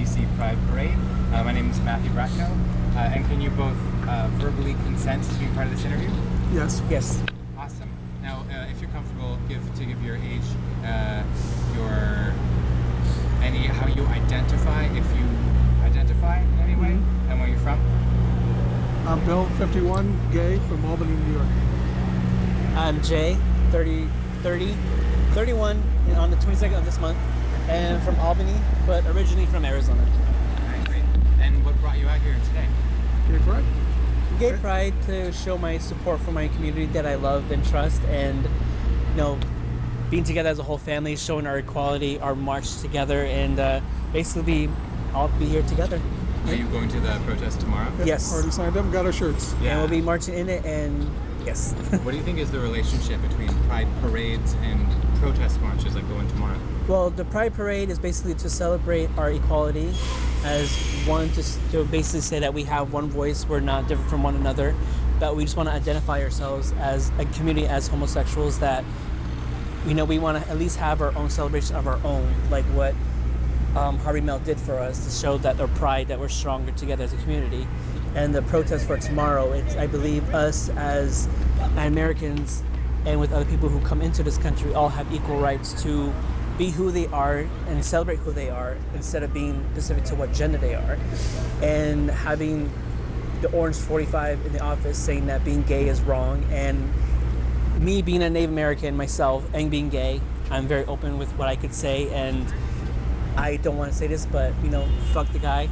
DC Pride Parade. My name is Matthew Bracknell, and can you both verbally consent to being part of this interview? Yes. Yes. Awesome. Now, if you're comfortable, give your age, how you identify, if you identify in any way, and where you're from. I'm Bill, 51, gay, from Albany, New York. I'm Jay, 31 on the 22nd of this month, and from Albany, but originally from Arizona. All right, great. And what brought you out here today? Gay pride? Gay pride to show my support for my community that I love and trust, and being together as a whole family, showing our equality, our march together, and basically all be here together. Are you going to the protest tomorrow? Yes. Already signed up, got our shirts. Yeah. And we'll be marching in it, and yes. What do you think is the relationship between pride parades and protest marches like the one tomorrow? Well, the Pride Parade is basically to celebrate our equality as one, to basically say that we have one voice, we're not different from one another, but we just want to identify ourselves as a community, as homosexuals, that we want to at least have our own celebration of our own, like what Harvey Milk did for us, to show that our pride, that we're stronger together as a community. And the protest for tomorrow, it's, I believe, us as Americans and with other people who come into this country all have equal rights to be who they are and celebrate who they are instead of being specific to what gender they are. And having the Orange 45 in the office saying that being gay is wrong, and me being a Native American myself and being gay, I'm very open with what I could say, and I don't want to say this, but fuck the guy.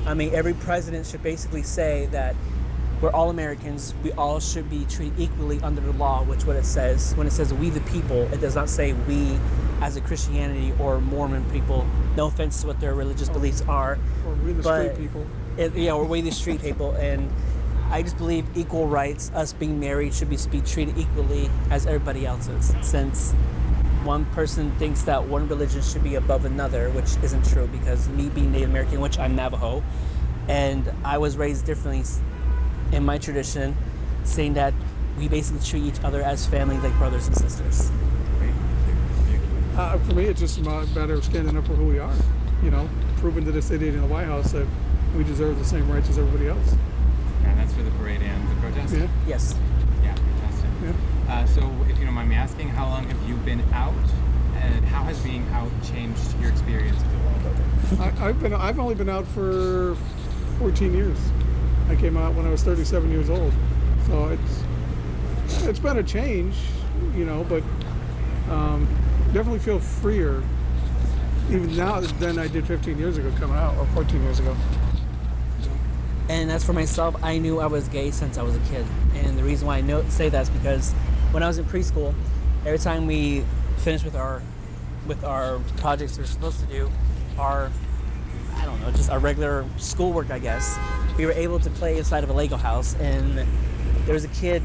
I mean, every president should basically say that we're all Americans, we all should be treated equally under the law, which what it says. When it says we the people, it does not say we as a Christianity or Mormon people. No offense to what their religious beliefs are. Or we the street people. Or we the street people. And I just believe equal rights, us being married, should be treated equally as everybody else's. Since one person thinks that one religion should be above another, which isn't true, because me being Native American, which I'm Navajo, and I was raised differently in my tradition, saying that we basically treat each other as family, like brothers and sisters. For me, it's just a matter of standing up for who we are. Proving to this idiot in the White House that we deserve the same rights as everybody else. And that's for the parade and the protest? Yeah. Yes. Yeah, fantastic. Yeah. So, if you don't mind me asking, how long have you been out, and how has being out changed your experience of the world? I've only been out for 14 years. I came out when I was 37 years old, so it's been a change, but definitely feel freer even now than I did 15 years ago coming out, or 14 years ago. And as for myself, I knew I was gay since I was a kid. And the reason why I say that is because when I was in preschool, every time we finished with our projects we were supposed to do, just our regular schoolwork, I guess, we were able to play inside of a Lego house. And there was a kid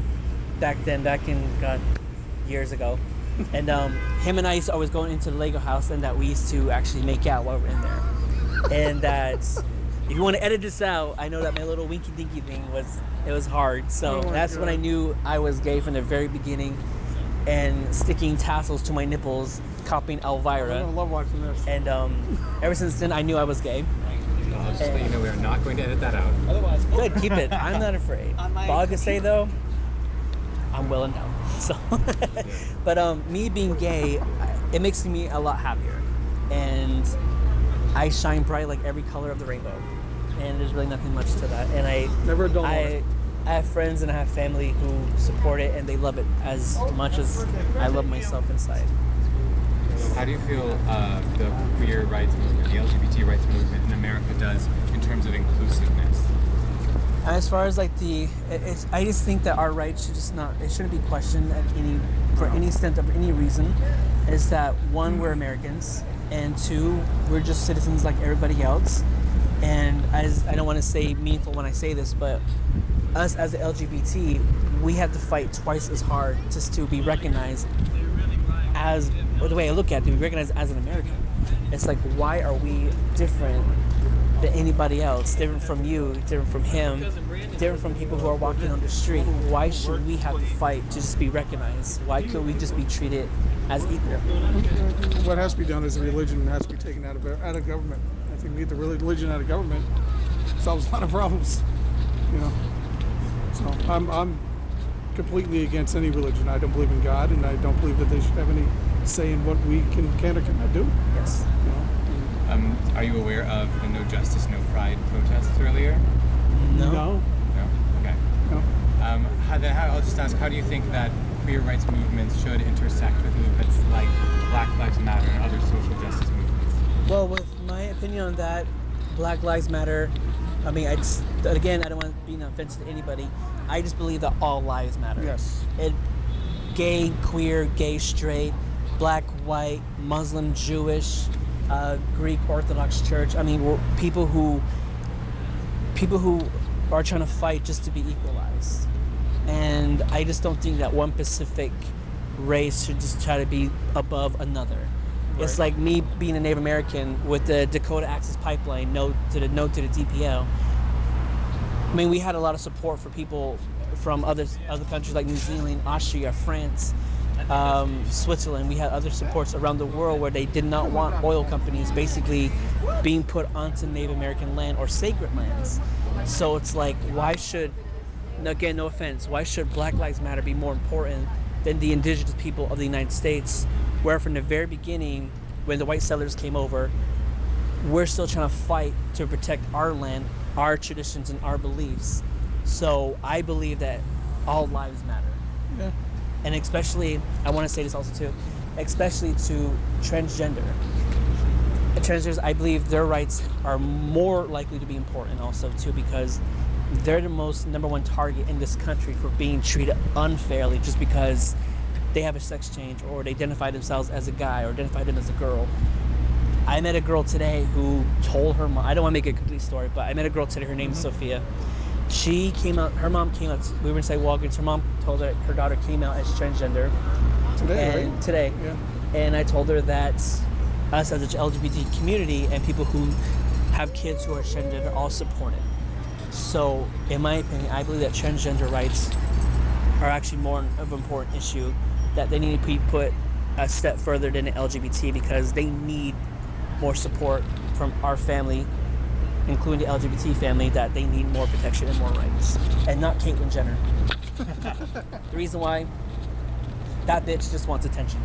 back in years ago, and him and I used to always go into the Lego house, and that we used to actually make out while we were in there. And that, if you want to edit this out, I know that my little winky dinky thing was hard. So that's when I knew I was gay from the very beginning, and sticking tassels to my nipples, copying Elvira. I love watching this. And ever since then, I knew I was gay. I'll just let you know we are not going to edit that out. Otherwise, good, keep it. I'm not afraid. All I can say though, I'm willing now. So, but me being gay, it makes me a lot happier, and I shine bright like every color of the rainbow. And there's really nothing much to that. And I have friends and I have family who support it, and they love it as much as I love myself inside. How do you feel the queer rights movement, the LGBT rights movement in America does in terms of inclusiveness? As far as I just think that our rights it shouldn't be questioned for any extent of any reason. Is that one, we're Americans, and two, we're just citizens like everybody else. And I don't want to say meaningful when I say this, but us as the LGBT, we have to fight twice as hard just to be recognized as, or the way I look at it, to be recognized as an American. It's like, why are we different than anybody else? Different from you, different from him, different from people who are walking on the street. Why should we have to fight to just be recognized? Why couldn't we just be treated as equal? What has to be done is religion has to be taken out of government. think we get the religion out of government, solves a lot of problems. You know. So I'm completely against any religion. I don't believe in God, and I don't believe that they should have any say in what we can or cannot do. Yes. You know. Are you aware of the No Justice, No Pride protests earlier? No. No. No. Okay. No. I'll just ask, how do you think that queer rights movements should intersect with movements like Black Lives Matter and other social justice movements? Well, with my opinion on that, Black Lives Matter. I mean, I don't want to be an offense to anybody. I just believe that all lives matter. Yes. Gay, queer, gay, straight, black, white, Muslim, Jewish, Greek Orthodox Church. I mean, we're people who are trying to fight just to be equalized. And I just don't think that one specific race should just try to be above another. Right. It's like me being a Native American with the Dakota Access Pipeline, no to the DPL. I mean, we had a lot of support for people from other countries like New Zealand, Austria, France, Switzerland. We had other supports around the world where they did not want oil companies basically being put onto Native American land or sacred lands. So it's like, why should, again, no offense, why should Black Lives Matter be more important than the indigenous people of the United States, where from the very beginning, when the white settlers came over, we're still trying to fight to protect our land, our traditions, and our beliefs. So I believe that all lives matter. Yeah. And especially, I want to say this also too, especially to transgender. Transgenders, I believe their rights are more likely to be important also too, because they're the most number one target in this country for being treated unfairly just because they have a sex change or they identify themselves as a guy or identify them as a girl. I met a girl today who told her mom, I don't want to make a complete story, but I met a girl today, her name is Sophia. She came out, her mom came out, we were inside Walgreens, her mom told her her daughter came out as transgender. Today, right? Today. Yeah. And I told her that us as the LGBT community and people who have kids who are transgender are all supported. So, in my opinion, I believe that transgender rights are actually more of an important issue, that they need to be put a step further than the LGBT because they need more support from our family, including the LGBT family, that they need more protection and more rights. And not Caitlyn Jenner. The reason why, that bitch just wants attention.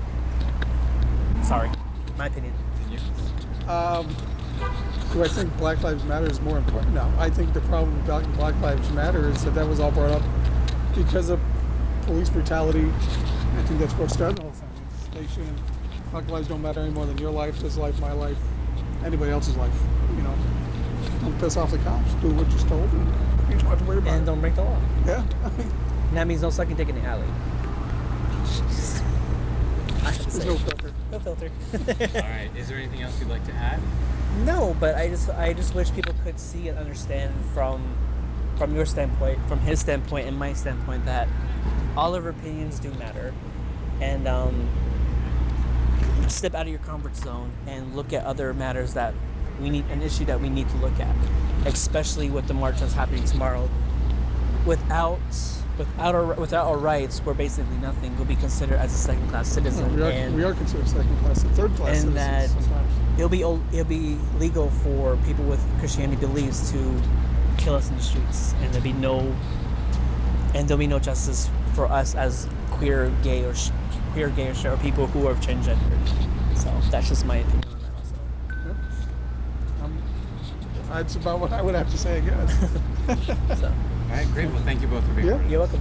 Sorry, my opinion. Do I think Black Lives Matter is more important? No. I think the problem with Black Lives Matter is that was all brought up because of police brutality. I think that's what started the whole thing. They shouldn't. Black lives don't matter any more than your life, his life, my life, anybody else's life. You know, don't piss off the cops. Do what you're told, and you don't have to worry about it. And don't break the law. Yeah. And that means no sucking dick in the alley. I have to There's say. no filter. No filter. All right. Is there anything else you'd like to add? No, but I just wish people could see and understand from your standpoint, from his standpoint, and my standpoint, that all of our opinions do matter, and step out of your comfort zone and look at other matters that we need, an issue that we need to look at, especially with the march that's happening tomorrow. Without our rights, we're basically nothing. We'll be considered as a second-class citizen. No, we are considered second-class and third-class and citizens that sometimes. it'll be legal for people with Christianity beliefs to kill us in the streets, and there'll be no justice for us as queer, gay, or straight, or people who are transgender. So that's just my opinion on that also. That's about what I would have to say, I guess. So, All right, great. Well, thank you both for being Yeah. here. you're welcome.